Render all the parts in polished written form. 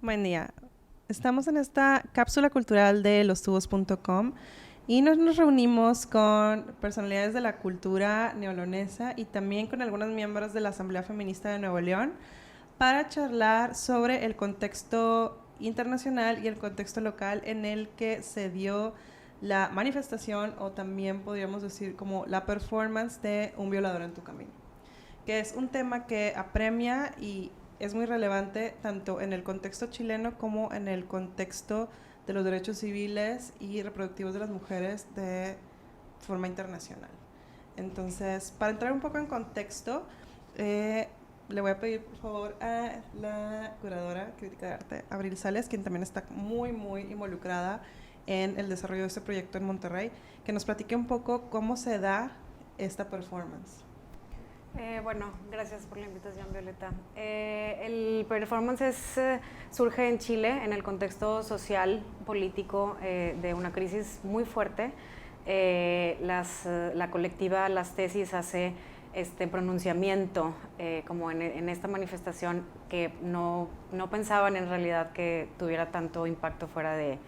Buen día. Estamos en esta cápsula cultural de lostubos.com y nos reunimos con personalidades de la cultura neolonesa y también con algunos miembros de la Asamblea Feminista de Nuevo León para charlar sobre el contexto internacional y el contexto local en el que se dio la manifestación, o también podríamos decir como la performance de Un violador en tu camino, que es un tema que apremia y es muy relevante tanto en el contexto chileno como en el contexto de los derechos civiles y reproductivos de las mujeres de forma internacional. Entonces, para entrar un poco en contexto, le voy a pedir por favor a la curadora crítica de arte, Abril Sales, quien también está muy involucrada en el desarrollo de este proyecto en Monterrey, que nos platique un poco cómo se da esta performance. Bueno, gracias por la invitación, Violeta. El performance surge en Chile en el contexto social, político de una crisis muy fuerte. La colectiva Las Tesis hace este pronunciamiento como en esta manifestación que no pensaban en realidad que tuviera tanto impacto fuera de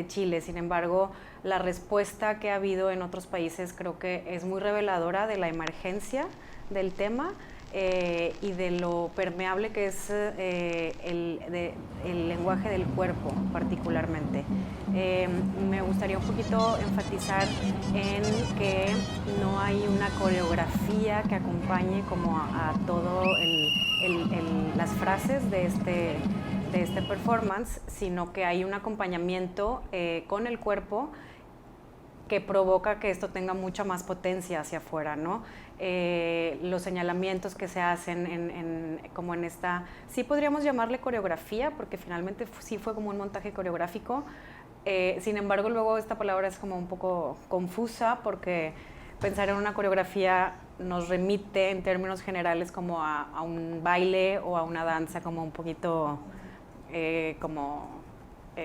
Chile. Sin embargo, la respuesta que ha habido en otros países creo que es muy reveladora de la emergencia del tema y de lo permeable que es el lenguaje del cuerpo particularmente. Me gustaría un poquito enfatizar en que no hay una coreografía que acompañe como a todo las frases de este performance, sino que hay un acompañamiento con el cuerpo que provoca que esto tenga mucha más potencia hacia afuera, ¿no? Los señalamientos que se hacen como en esta, sí podríamos llamarle coreografía, porque finalmente sí fue como un montaje coreográfico. Sin embargo, luego esta palabra es como un poco confusa, porque pensar en una coreografía nos remite en términos generales como a un baile o a una danza como un poquito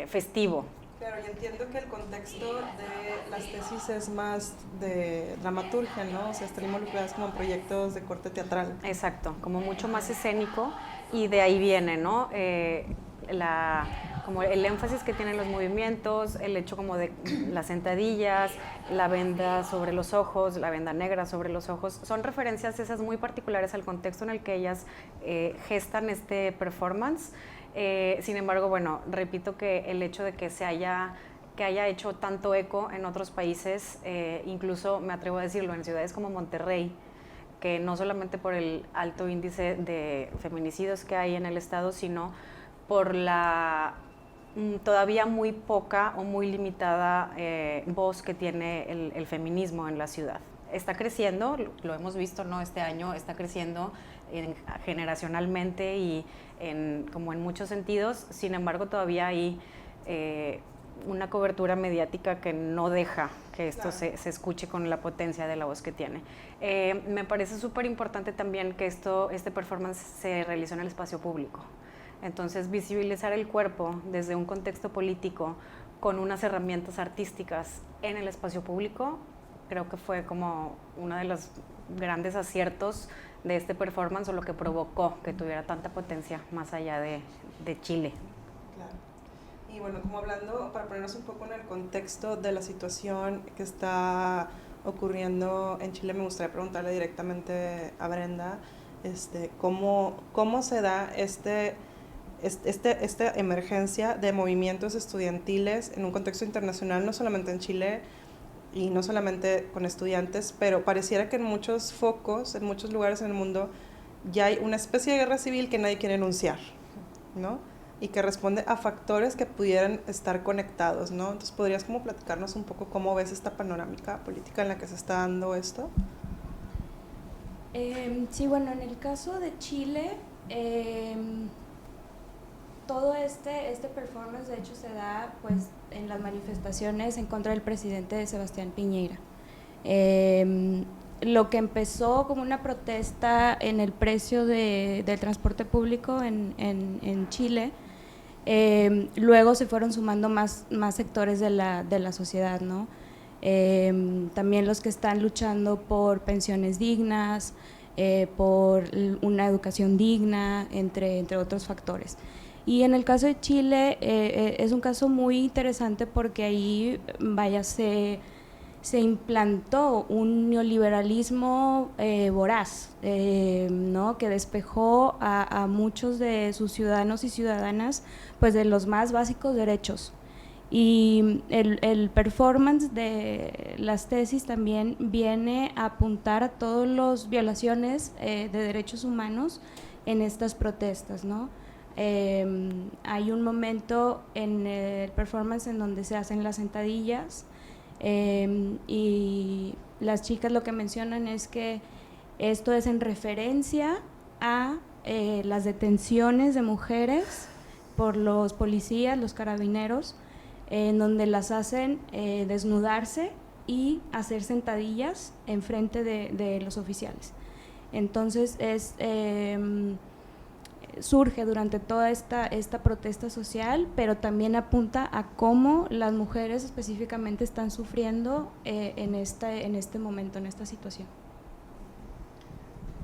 festivo. Claro, y entiendo que el contexto de Las Tesis es más de dramaturgia, ¿no? O sea, están involucradas como en proyectos de corte teatral. Exacto, como mucho más escénico, y de ahí viene, ¿no? Como el énfasis que tienen los movimientos, el hecho como de las sentadillas, la venda sobre los ojos, la venda negra sobre los ojos, son referencias esas muy particulares al contexto en el que ellas gestan este performance. Sin embargo, bueno, repito que el hecho de que haya hecho tanto eco en otros países, incluso me atrevo a decirlo, en ciudades como Monterrey, que no solamente por el alto índice de feminicidios que hay en el estado, sino por la todavía muy poca o muy limitada voz que tiene el feminismo en la ciudad. Está creciendo, lo hemos visto, ¿no? Este año está creciendo generacionalmente y como en muchos sentidos. Sin embargo, todavía hay una cobertura mediática que no deja que esto claro. se escuche con la potencia de la voz que tiene. Me parece súper importante también que este performance se realizó en el espacio público. Entonces, visibilizar el cuerpo desde un contexto político con unas herramientas artísticas en el espacio público, creo que fue como uno de los grandes aciertos de este performance, o lo que provocó que tuviera tanta potencia más allá de Chile. Claro. Y bueno, como hablando, para ponernos un poco en el contexto de la situación que está ocurriendo en Chile, me gustaría preguntarle directamente a Brenda, ¿cómo se da esta emergencia de movimientos estudiantiles en un contexto internacional, no solamente en Chile y no solamente con estudiantes, pero pareciera que en muchos focos, en muchos lugares en el mundo, ya hay una especie de guerra civil que nadie quiere enunciar, ¿no? Y que responde a factores que pudieran estar conectados, ¿no? Entonces, ¿podrías como platicarnos un poco cómo ves esta panorámica política en la que se está dando esto? Sí, bueno, en el caso de Chile, todo este performance de hecho se da pues en las manifestaciones en contra del presidente Sebastián Piñera. Lo que empezó como una protesta en el precio del transporte público en Chile, luego se fueron sumando más sectores de la sociedad, ¿no? También los que están luchando por pensiones dignas, por una educación digna, entre otros factores. Y en el caso de Chile es un caso muy interesante porque ahí, vaya, se implantó un neoliberalismo voraz, ¿no? Que despejó a muchos de sus ciudadanos y ciudadanas pues de los más básicos derechos. Y el performance de las tesis también viene a apuntar a todas las violaciones de derechos humanos en estas protestas, ¿no? Hay un momento en el performance en donde se hacen las sentadillas, y las chicas lo que mencionan es que esto es en referencia a las detenciones de mujeres por los policías, los carabineros, en donde las hacen desnudarse y hacer sentadillas en frente de los oficiales. Entonces surge durante toda esta protesta social, pero también apunta a cómo las mujeres específicamente están sufriendo en este momento, en esta situación.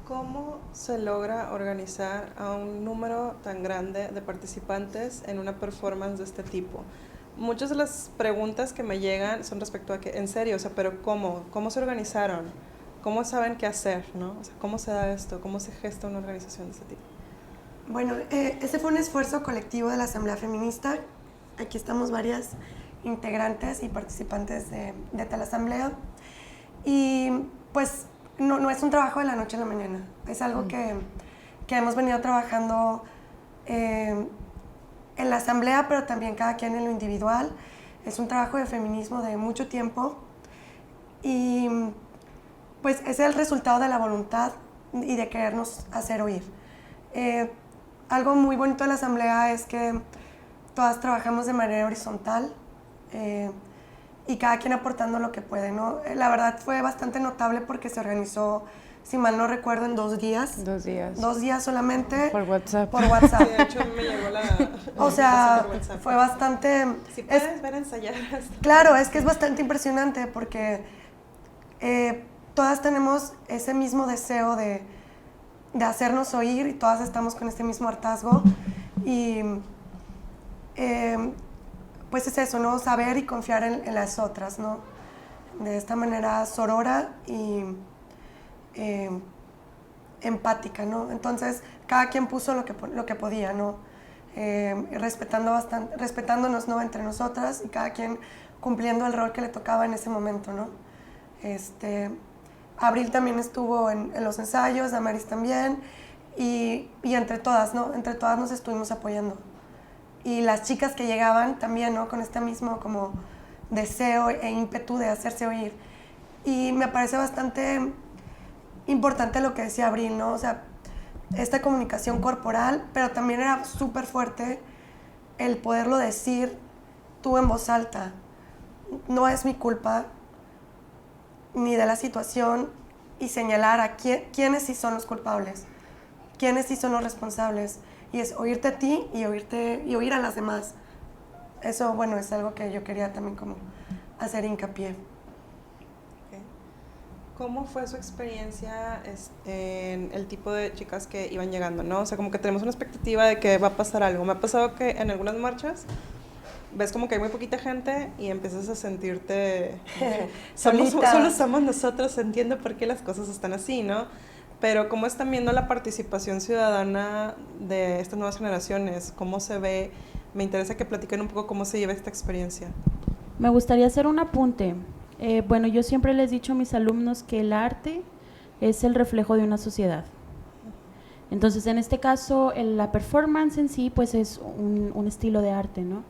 ¿Cómo se logra organizar a un número tan grande de participantes en una performance de este tipo? Muchas de las preguntas que me llegan son respecto a que, en serio, o sea, pero ¿cómo se organizaron? ¿Cómo saben qué hacer, no? O sea, ¿cómo se da esto? ¿Cómo se gesta una organización de este tipo? Bueno, ese fue un esfuerzo colectivo de la Asamblea Feminista. Aquí estamos varias integrantes y participantes de tal asamblea. Y pues no es un trabajo de la noche a la mañana. Es algo que hemos venido trabajando en la asamblea, pero también cada quien en lo individual. Es un trabajo de feminismo de mucho tiempo. Y pues es el resultado de la voluntad y de querernos hacer oír. Algo muy bonito de la asamblea es que todas trabajamos de manera horizontal y cada quien aportando lo que puede, ¿no? La verdad fue bastante notable porque se organizó, si mal no recuerdo, en 2 días. 2 días. 2 días solamente. Por WhatsApp. Por WhatsApp. Sí, de hecho me llegó la o sea, por WhatsApp. fue bastante... Si puedes ver ensayar esto. Claro, es que es bastante impresionante porque todas tenemos ese mismo deseo de hacernos oír y todas estamos con este mismo hartazgo y pues es eso, ¿no? Saber y confiar en las otras, ¿no? De esta manera sorora y empática, ¿no? Entonces cada quien puso lo que podía, ¿no? Respetándonos, ¿no? Entre nosotras y cada quien cumpliendo el rol que le tocaba en ese momento, ¿no? Abril también estuvo en los ensayos, Damaris también, y entre todas, ¿no? Entre todas nos estuvimos apoyando. Y las chicas que llegaban también, ¿no? Con este mismo como deseo e ímpetu de hacerse oír. Y me parece bastante importante lo que decía Abril, ¿no? O sea, esta comunicación corporal, pero también era súper fuerte el poderlo decir tú en voz alta. No es mi culpa, ni de la situación, y señalar a quiénes sí son los culpables, quiénes sí son los responsables, y es oírte a ti y oír a las demás. Eso, bueno, es algo que yo quería también como hacer hincapié. Okay. ¿Cómo fue su experiencia en el tipo de chicas que iban llegando, no? O sea, como que tenemos una expectativa de que va a pasar algo. Me ha pasado que en algunas marchas ves como que hay muy poquita gente y empiezas a sentirte solo somos nosotros, entiendo por qué las cosas están así, ¿no? Pero ¿cómo están viendo la participación ciudadana de estas nuevas generaciones? ¿Cómo se ve? Me interesa que platiquen un poco cómo se lleva esta experiencia. Me gustaría hacer un apunte. Bueno, yo siempre les he dicho a mis alumnos que el arte es el reflejo de una sociedad. Entonces, en este caso, la performance en sí, pues es un estilo de arte, ¿no?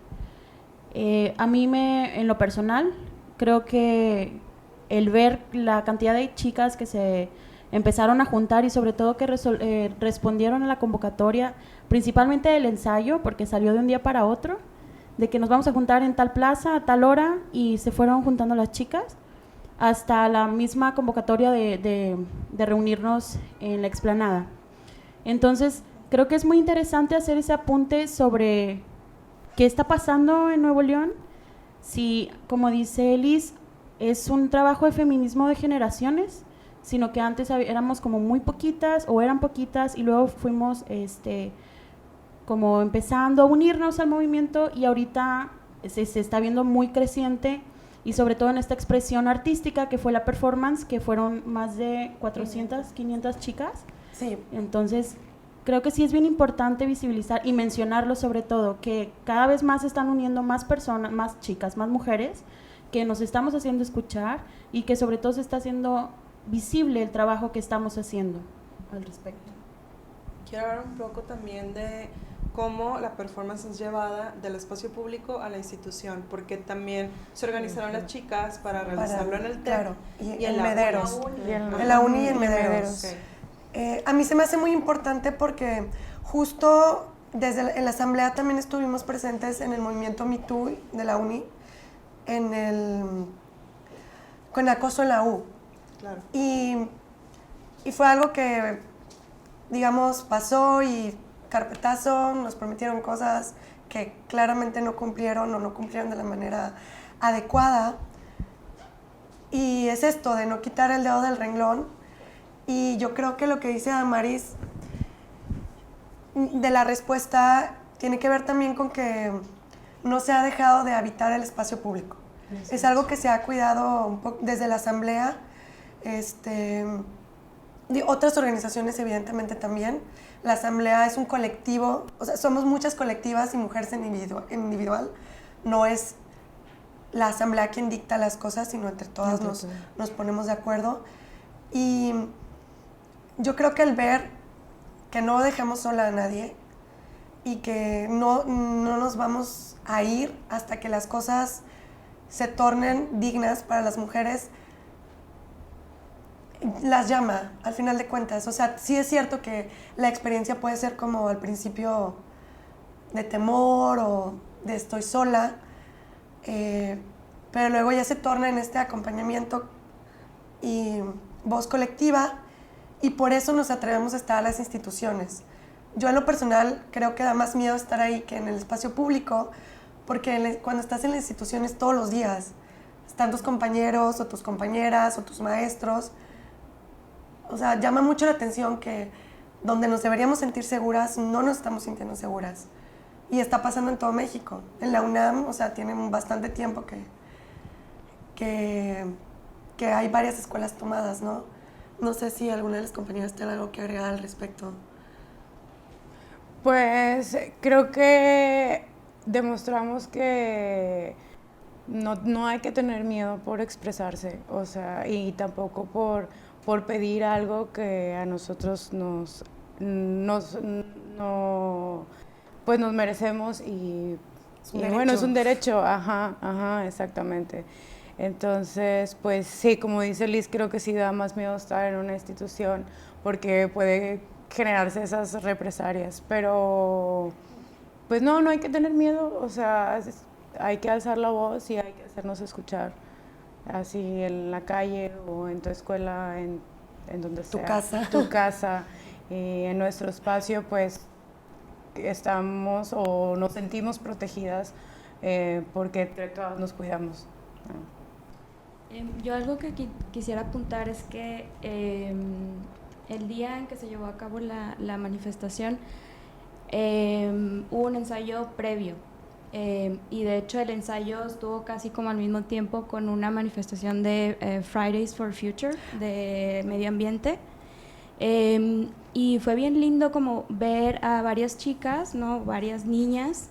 A mí en lo personal, creo que el ver la cantidad de chicas que se empezaron a juntar y sobre todo que respondieron a la convocatoria, principalmente del ensayo, porque salió de un día para otro, de que nos vamos a juntar en tal plaza a tal hora y se fueron juntando las chicas, hasta la misma convocatoria de reunirnos en la explanada. Entonces, creo que es muy interesante hacer ese apunte sobre qué está pasando en Nuevo León. Si, como dice Elis, es un trabajo de feminismo de generaciones, sino que antes éramos como muy poquitas o eran poquitas y luego fuimos como empezando a unirnos al movimiento y ahorita se está viendo muy creciente y sobre todo en esta expresión artística que fue la performance, que fueron más de 400, 500 chicas. Sí. Entonces, creo que sí es bien importante visibilizar y mencionarlo sobre todo, que cada vez más se están uniendo más personas, más chicas, más mujeres, que nos estamos haciendo escuchar y que sobre todo se está haciendo visible el trabajo que estamos haciendo al respecto. Quiero hablar un poco también de cómo la performance es llevada del espacio público a la institución, porque también se organizaron las chicas para realizarlo en el TEC, claro, y en la Mederos. uni. En la uni y en Mederos. Okay. A mí se me hace muy importante porque justo en la asamblea también estuvimos presentes en el movimiento Me Too de la uni, con acoso en la U. Claro. Y fue algo que, digamos, pasó y carpetazo, nos prometieron cosas que claramente no cumplieron o no cumplieron de la manera adecuada. Y es esto de no quitar el dedo del renglón. Y yo creo que lo que dice Damaris de la respuesta tiene que ver también con que no se ha dejado de habitar el espacio público. Es algo que se ha cuidado un poco desde la asamblea, de otras organizaciones evidentemente también. La asamblea es un colectivo, o sea, somos muchas colectivas y mujeres en individual. No es la asamblea quien dicta las cosas, sino entre todas nos ponemos de acuerdo. Y yo creo que el ver que no dejamos sola a nadie y que no nos vamos a ir hasta que las cosas se tornen dignas para las mujeres, las llama, al final de cuentas. O sea, sí es cierto que la experiencia puede ser como al principio de temor o de estoy sola, pero luego ya se torna en este acompañamiento y voz colectiva, y por eso nos atrevemos a estar a las instituciones. Yo en lo personal creo que da más miedo estar ahí que en el espacio público, porque cuando estás en las instituciones todos los días, están tus compañeros o tus compañeras o tus maestros. O sea, llama mucho la atención que donde nos deberíamos sentir seguras, no nos estamos sintiendo seguras. Y está pasando en todo México. En la UNAM, o sea, tienen bastante tiempo que hay varias escuelas tomadas, ¿no? No sé si alguna de las compañeras tiene algo que agregar al respecto. Pues creo que demostramos que no hay que tener miedo por expresarse, o sea, y tampoco por pedir algo que a nosotros nos merecemos y bueno, es un derecho, ajá, exactamente. Entonces, pues sí, como dice Liz, creo que sí da más miedo estar en una institución porque puede generarse esas represalias, pero pues no hay que tener miedo, o sea, hay que alzar la voz y hay que hacernos escuchar, así en la calle o en tu escuela, en donde sea. Tu casa, y en nuestro espacio, pues estamos o nos sentimos protegidas porque entre todas nos cuidamos. Yo algo que quisiera apuntar es que el día en que se llevó a cabo la manifestación hubo un ensayo previo y de hecho el ensayo estuvo casi como al mismo tiempo con una manifestación de Fridays for Future de medio ambiente y fue bien lindo como ver a varias chicas, ¿no? Varias niñas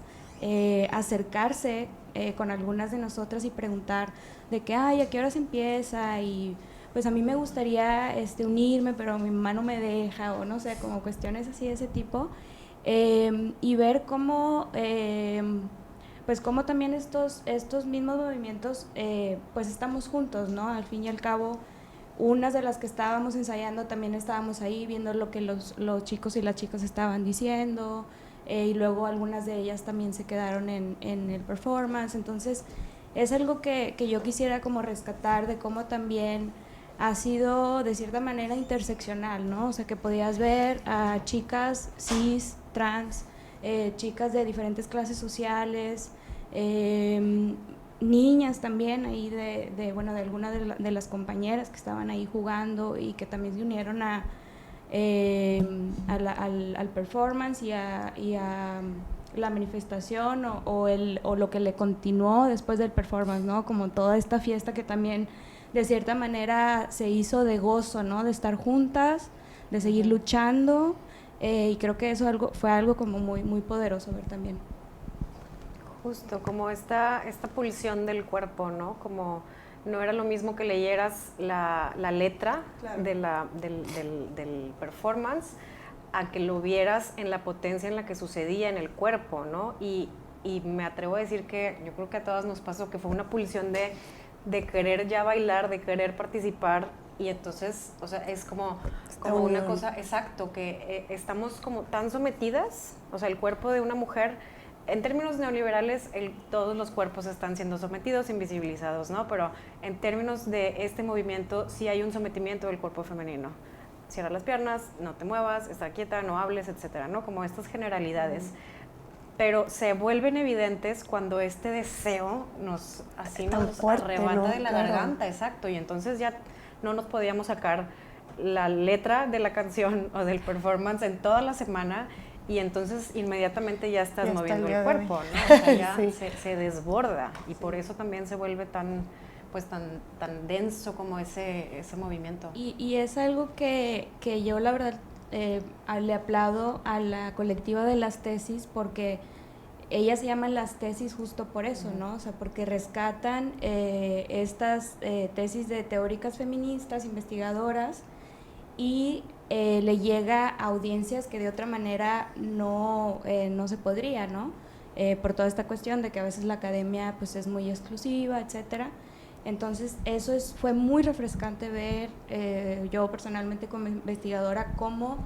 acercarse con algunas de nosotras y preguntar de que, ¿a qué horas empieza? Y pues a mí me gustaría unirme, pero mi mamá no me deja, o no sé, como cuestiones así de ese tipo. Y ver cómo, pues cómo también estos mismos movimientos, pues estamos juntos, ¿no? Al fin y al cabo, unas de las que estábamos ensayando también estábamos ahí viendo lo que los chicos y las chicas estaban diciendo, y luego algunas de ellas también se quedaron en el performance. Entonces es algo que yo quisiera como rescatar de cómo también ha sido de cierta manera interseccional, ¿no? O sea, que podías ver a chicas cis, trans, chicas de diferentes clases sociales, niñas también ahí bueno, de algunas de las compañeras que estaban ahí jugando y que también se unieron al performance y a la manifestación o lo que le continuó después del performance, ¿no? Como toda esta fiesta que también de cierta manera se hizo de gozo, ¿no? De estar juntas, de seguir luchando, y creo que eso fue algo como muy, muy poderoso ver también. Justo, como esta pulsión del cuerpo, ¿no? Como no era lo mismo que leyeras la letra del performance a que lo vieras en la potencia en la que sucedía en el cuerpo, ¿no? Y me atrevo a decir que yo creo que a todas nos pasó que fue una pulsión de querer ya bailar, de querer participar, y entonces, o sea, es como una cosa, exacto, que estamos como tan sometidas, o sea, el cuerpo de una mujer, en términos neoliberales, todos los cuerpos están siendo sometidos, invisibilizados, ¿no? Pero en términos de este movimiento, sí hay un sometimiento del cuerpo femenino. Cierra las piernas, no te muevas, estar quieta, no hables, etcétera, ¿no? Como estas generalidades. Pero se vuelven evidentes cuando este deseo nos arrebata de la garganta, exacto, y entonces ya no nos podíamos sacar la letra de la canción o del performance en toda la semana, y entonces inmediatamente ya estás moviendo el cuerpo, ¿no? O sea, ya sí. se desborda, y por eso también se vuelve tan denso como ese movimiento. Y es algo que yo la verdad le aplaudo a la colectiva de las tesis, porque ellas se llaman las tesis justo por eso, ¿no? O sea, porque rescatan estas tesis de teóricas feministas, investigadoras, y le llega a audiencias que de otra manera no se podría, ¿no? Por toda esta cuestión de que a veces la academia pues es muy exclusiva, etcétera. Entonces eso fue muy refrescante ver, yo personalmente como investigadora, cómo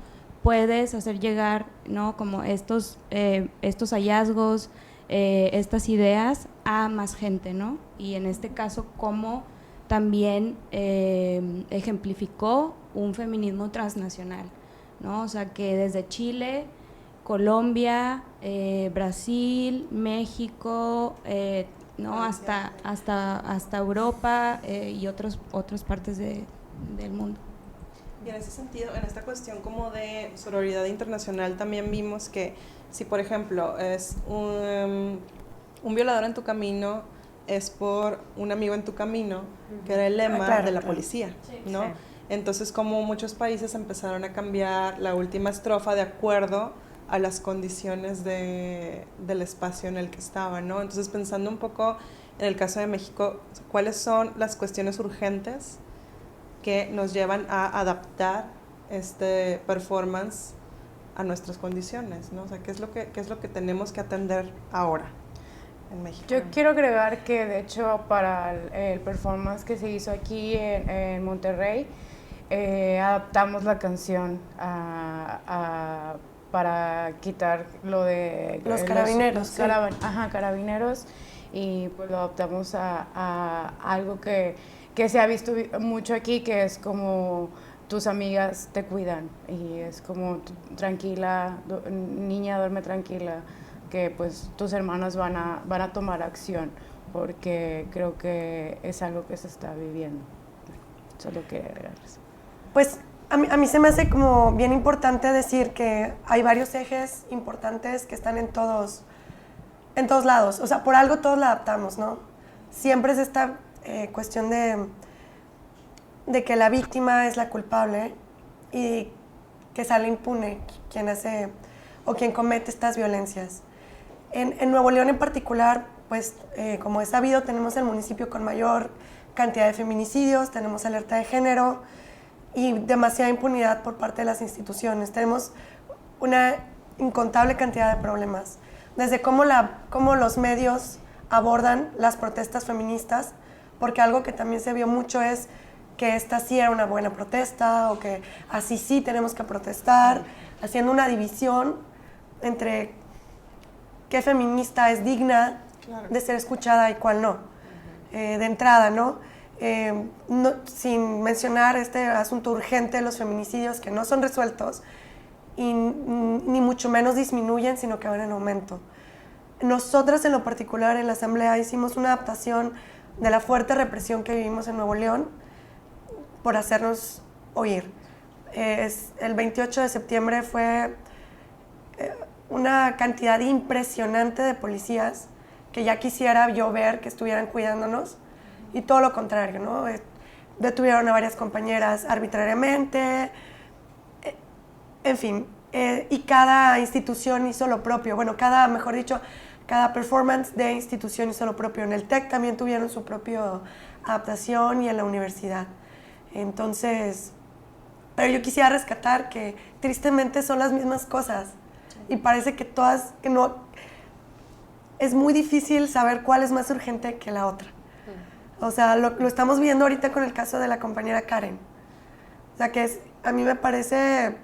puedes hacer llegar, ¿no? Como estos hallazgos, estas ideas a más gente, ¿no? Y en este caso cómo también ejemplificó un feminismo transnacional, ¿no? O sea, que desde Chile, Colombia, Brasil, México, ¿no? hasta Europa y otras partes del mundo. Y en ese sentido, en esta cuestión como de sororidad internacional, también vimos que si, por ejemplo, es un violador en tu camino, es por un amigo en tu camino, que era el lema de la policía, ¿no? Sí. Entonces, como muchos países empezaron a cambiar la última estrofa de acuerdo a las condiciones del espacio en el que estaban, ¿no? Entonces, pensando un poco en el caso de México, ¿cuáles son las cuestiones urgentes que nos llevan a adaptar este performance a nuestras condiciones, ¿no? O sea, ¿qué es lo que tenemos que atender ahora en México? Yo quiero agregar que, de hecho, para el performance que se hizo aquí en Monterrey, adaptamos la canción para quitar lo de los carabineros. Carabineros, y pues lo adaptamos a algo que se ha visto mucho aquí, que es como tus amigas te cuidan, y es como tranquila, niña, duerme tranquila, que pues tus hermanas van a tomar acción, porque creo que es algo que se está viviendo. Solo quería agregarles. Pues a mí se me hace como bien importante decir que hay varios ejes importantes que están en todos lados. O sea, por algo todos la adaptamos, ¿no? Siempre es esta cuestión de que la víctima es la culpable y que sale impune quien hace o quien comete estas violencias. En Nuevo León en particular, pues como es sabido, tenemos el municipio con mayor cantidad de feminicidios, tenemos alerta de género y demasiada impunidad por parte de las instituciones. Tenemos una incontable cantidad de problemas, desde cómo los medios abordan las protestas feministas, porque algo que también se vio mucho es que esta sí era una buena protesta, o que así sí tenemos que protestar, haciendo una división entre qué feminista es digna de ser escuchada y cuál no, de entrada, ¿no? Sin mencionar este asunto urgente de los feminicidios que no son resueltos y ni mucho menos disminuyen, sino que van en aumento. nosotras en lo particular en la Asamblea hicimos una adaptación de la fuerte represión que vivimos en Nuevo León por hacernos oír. El 28 de septiembre fue una cantidad impresionante de policías que ya quisiera yo ver que estuvieran cuidándonos, y todo lo contrario, ¿no? Detuvieron a varias compañeras arbitrariamente, en fin, y cada institución hizo lo propio. Bueno, mejor dicho, cada performance de institución hizo lo propio. En el TEC también tuvieron su propia adaptación, y en la universidad. Entonces, pero yo quisiera rescatar que tristemente son las mismas cosas, y parece que todas, que no, es muy difícil saber cuál es más urgente que la otra. O sea, lo estamos viendo ahorita con el caso de la compañera Karen. O sea, a mí me parece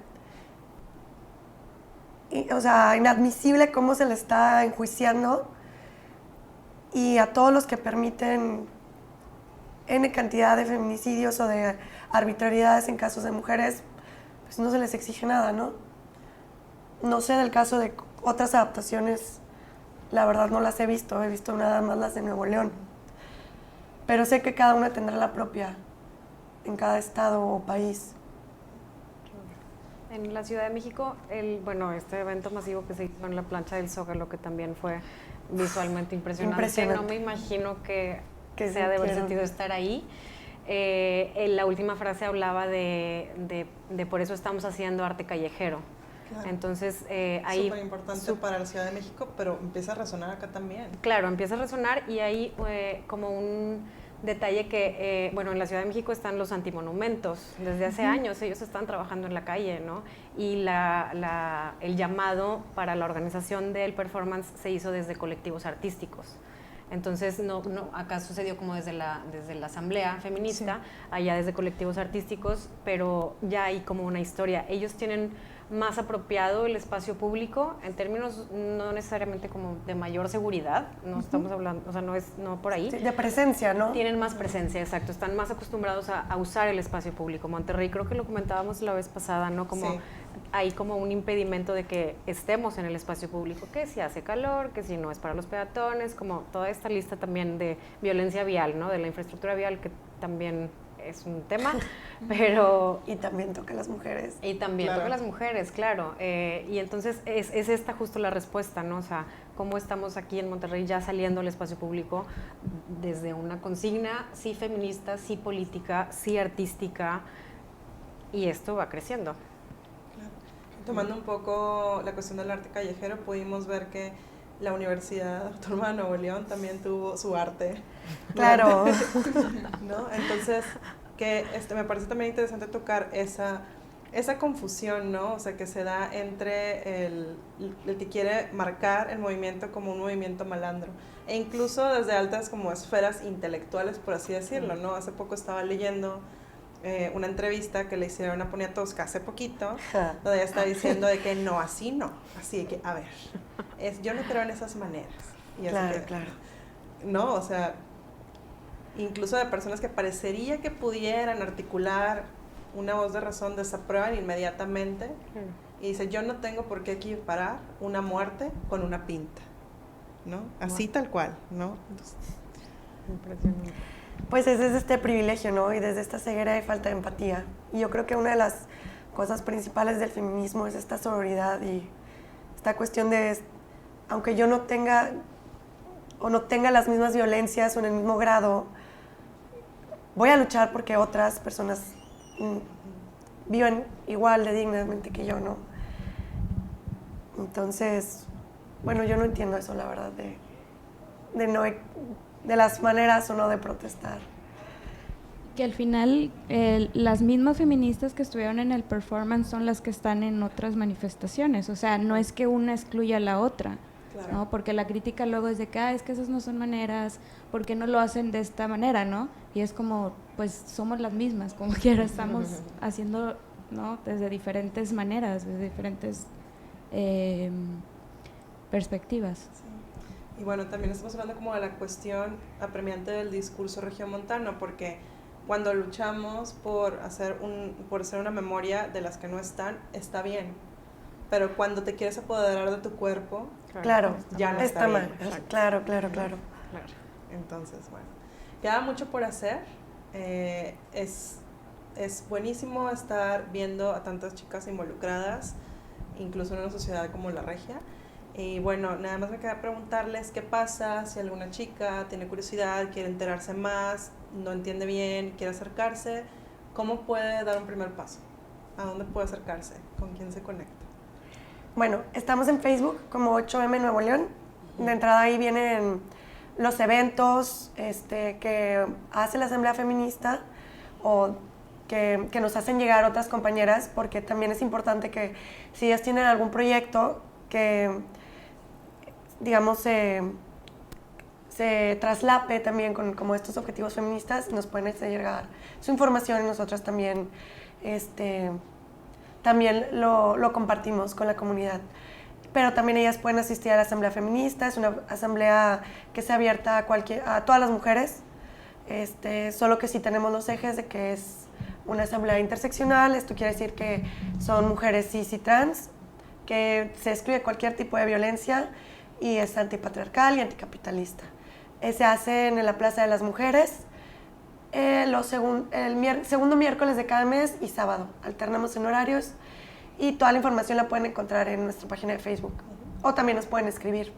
inadmisible cómo se le está enjuiciando, y a todos los que permiten N cantidad de feminicidios o de arbitrariedades en casos de mujeres, pues no se les exige nada, ¿no? No sé del caso de otras adaptaciones, la verdad no las he visto nada más las de Nuevo León. Pero sé que cada una tendrá la propia en cada estado o país. En la Ciudad de México, este evento masivo que se hizo en la plancha del Zócalo, que también fue visualmente impresionante. No me imagino que sea de haber sentido estar ahí. La última frase hablaba de por eso estamos haciendo arte callejero. Claro. Entonces, ahí... Súper importante para la Ciudad de México, pero empieza a resonar acá también. Claro, empieza a resonar, y ahí como un detalle que, en la Ciudad de México están los antimonumentos. Desde hace años ellos están trabajando en la calle, ¿no? Y el llamado para la organización del performance se hizo desde colectivos artísticos. Entonces, acá sucedió como desde la Asamblea Feminista, sí, allá desde colectivos artísticos, pero ya hay como una historia. Ellos tienen más apropiado el espacio público en términos no necesariamente como de mayor seguridad, no estamos hablando, o sea, no por ahí. Sí, de presencia, ¿no? Tienen más presencia, exacto, están más acostumbrados a usar el espacio público. Monterrey, creo que lo comentábamos la vez pasada, ¿no? Como sí, hay como un impedimento de que estemos en el espacio público, que si hace calor, que si no es para los peatones, como toda esta lista también de violencia vial, ¿no? De la infraestructura vial, que también es un tema, pero... Y también toca a las mujeres. Y también toca a las mujeres, claro. Y entonces es esta justo la respuesta, ¿no? O sea, cómo estamos aquí en Monterrey ya saliendo al espacio público desde una consigna, sí feminista, sí política, sí artística, y esto va creciendo. Claro. Tomando un poco la cuestión del arte callejero, pudimos ver que la Universidad Autónoma de Nuevo León también tuvo su arte. Claro. ¿No? Entonces, me parece también interesante tocar esa confusión, ¿no? O sea, que se da entre el que quiere marcar el movimiento como un movimiento malandro, e incluso desde altas como esferas intelectuales, por así decirlo, ¿no? Hace poco estaba leyendo una entrevista que le hicieron a Poniatowska hace poquito, donde ella está diciendo de que no, así que, a ver, yo no creo en esas maneras. Y claro, claro. No, o sea, incluso de personas que parecería que pudieran articular una voz de razón, desaprueban inmediatamente y dice, yo no tengo por qué equiparar una muerte con una pinta, ¿no? Así tal cual, ¿no? Entonces, impresionante. Pues ese es este privilegio, ¿no? Y desde esta ceguera hay falta de empatía. Y yo creo que una de las cosas principales del feminismo es esta sororidad y esta cuestión de, aunque yo no tenga las mismas violencias o en el mismo grado, voy a luchar porque otras personas vivan igual de dignamente que yo, ¿no? Entonces, bueno, yo no entiendo eso, la verdad, de las maneras o no de protestar. Que al final las mismas feministas que estuvieron en el performance son las que están en otras manifestaciones, o sea, no es que una excluya a la otra, claro, ¿no? Porque la crítica luego es de que, es que esas no son maneras, ¿por qué no lo hacen de esta manera, no? Y es como, pues somos las mismas, como quiera, estamos haciendo, ¿no? Desde diferentes maneras, desde diferentes perspectivas. Sí. Y bueno, también estamos hablando como de la cuestión apremiante del discurso regiomontano, porque cuando luchamos por hacer una memoria de las que no están, está bien. pero cuando te quieres apoderar de tu cuerpo, Claro, ya no está mal. bien. Exacto. Claro. Claro. Entonces, bueno, queda mucho por hacer. Es buenísimo estar viendo a tantas chicas involucradas, incluso en una sociedad como la regia. Y bueno, nada más me queda preguntarles qué pasa si alguna chica tiene curiosidad, quiere enterarse más, no entiende bien, quiere acercarse. ¿Cómo puede dar un primer paso? ¿A dónde puede acercarse? ¿Con quién se conecta? Bueno, estamos en Facebook como 8M Nuevo León. De entrada ahí vienen los eventos que hace la Asamblea Feminista o que nos hacen llegar otras compañeras, porque también es importante que si ellas tienen algún proyecto que, digamos, se traslape también con como estos objetivos feministas, nos pueden hacer llegar su información y nosotras también, también lo compartimos con la comunidad. Pero también ellas pueden asistir a la Asamblea Feminista, es una asamblea que se abierta a todas las mujeres, solo que sí tenemos los ejes de que es una asamblea interseccional. Esto quiere decir que son mujeres cis y trans, que se excluye cualquier tipo de violencia y es antipatriarcal y anticapitalista. Se hace en la Plaza de las Mujeres el segundo miércoles de cada mes y sábado. Alternamos en horarios y toda la información la pueden encontrar en nuestra página de Facebook o también nos pueden escribir.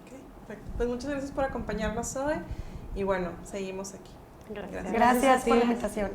Okay, perfecto. Pues muchas gracias por acompañarnos hoy y bueno, seguimos aquí. Gracias por la invitación.